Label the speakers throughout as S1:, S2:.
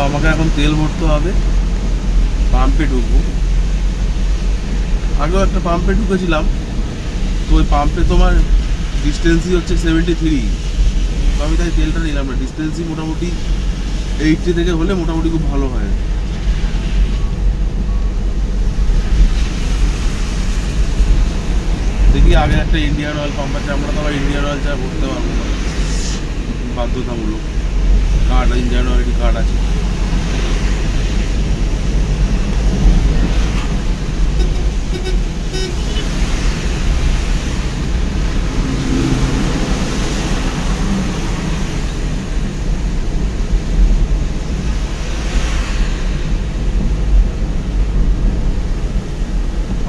S1: আমাকে এখন তেল ভরতে হবে, পাম্পে ঢুকবো। আগেও একটা পাম্পে ঢুকেছিলাম, তো ওই পাম্পে তোমার ডিস্টেন্সই হচ্ছে 73, তো আমি তাই তেলটা নিলাম না। ডিস্টেন্সই মোটামুটি 80 থেকে হলে মোটামুটি খুব ভালো হয়। দেখি আগে একটা ইন্ডিয়ান অয়েল পাম্প আছে, আমরা তো আবার ইন্ডিয়ান অয়েল ছাড়া ভরতে পারবো না, বাধ্যতামূলক। কার্ড, ইন্ডিয়ান অয়েল কার্ড আছে।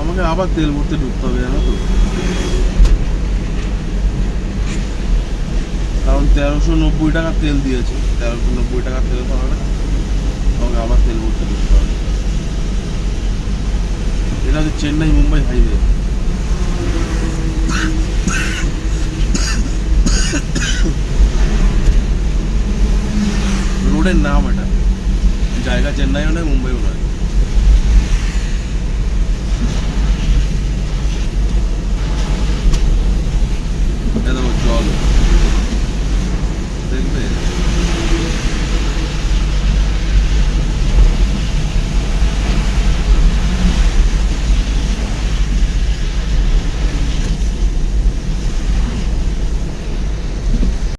S1: আমাকে আবার তেল ভরতে ঢুকতে হবে, জানো তো, কারণ 1390 টাকা তেল দিয়েছে। 1390 টাকা তেল তো হবে না, আমাকে আবার তেল ভরতে ঢুকতে হবে। এটা হচ্ছে চেন্নাই মুম্বাই হাইওয়ে। রোডের নাম এটা, জায়গা চেন্নাইও নয়, মুম্বাইও নয়।